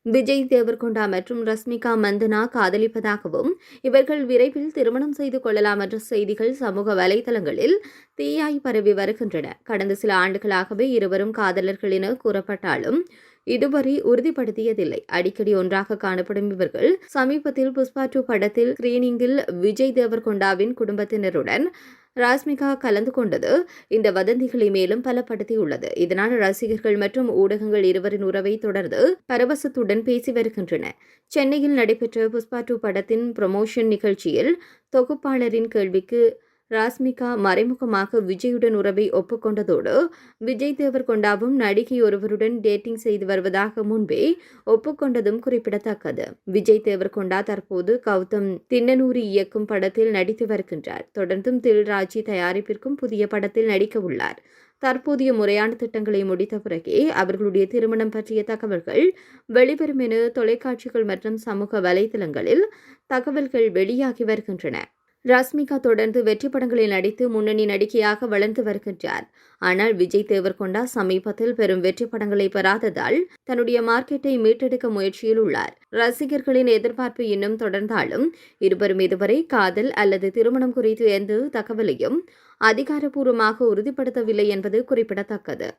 விஜய் தேவர்கொண்டா மற்றும் ரஷ்மிகா மந்தனா காதலிப்பதாகவும் இவர்கள் விரைவில் திருமணம் செய்து கொள்ளலாம் என்ற செய்திகள் சமூக வலைதளங்களில் தீயாய் பரவி வருகின்றன. கடந்த சில ஆண்டுகளாகவே இருவரும் காதலர்கள் என கூறப்பட்டாலும் இதுவரை உறுதிப்படுத்தியதில்லை. அடிக்கடி ஒன்றாக காணப்படும் இவர்கள் சமீபத்தில் புஷ்பா 2 படத்தில் ஸ்கிரீனிங்கில் விஜய் தேவர்கொண்டாவின் குடும்பத்தினருடன் ராஷ்மிகா கலந்து கொண்டது இந்த வதந்திகளை மேலும் பலப்படுத்தியுள்ளது. இதனால் ரசிகர்கள் மற்றும் ஊடகங்கள் இருவரின் உறவை தொடர்ந்து பரவசத்துடன் பேசி வருகின்றன. சென்னையில் நடைபெற்ற புஷ்பா 2 படத்தின் ப்ரமோஷன் நிகழ்ச்சியில் தொகுப்பாளரின் கேள்விக்கு ராஷ்மிகா மறைமுகமாக விஜயுடன் உறவை ஒப்புக்கொண்டதோடு விஜய் தேவர்கொண்டாவும் நடிகை ஒருவருடன் டேட்டிங் செய்து வருவதாக முன்பே ஒப்புக்கொண்டதும் குறிப்பிடத்தக்கது. விஜய் தேவர்கொண்டா தற்போது கௌதம் தின்னனூரி இயக்கும் படத்தில் நடித்து வருகின்றார். தொடர்ந்தும் தில்ராஜி தயாரிப்பிற்கும் புதிய படத்தில் நடிக்க உள்ளார். தற்போதைய முறையான திட்டங்களை முடித்த பிறகே அவர்களுடைய திருமணம் பற்றிய தகவல்கள் வெளிவரும் என தொலைக்காட்சிகள் மற்றும் சமூக வலைதளங்களில் தகவல்கள் வெளியாகி வருகின்றன. ராஷ்மிகா தொடர்ந்து வெற்றி படங்களில் நடித்து முன்னணி நடிகையாக வளர்ந்து வருகின்றார். ஆனால் விஜய் தேவர்கொண்டா சமீபத்தில் பெரும் வெற்றி படங்களை பெறாததால் தன்னுடைய மார்க்கெட்டை மீட்டெடுக்க முயற்சியில் உள்ளார். ரசிகர்களின் எதிர்பார்ப்பு இன்னும் தொடர்ந்தாலும் இருவரும் இதுவரை காதல் அல்லது திருமணம் குறித்து எந்த தகவலையும் அதிகாரப்பூர்வமாக உறுதிப்படுத்தவில்லை என்பது குறிப்பிடத்தக்கது.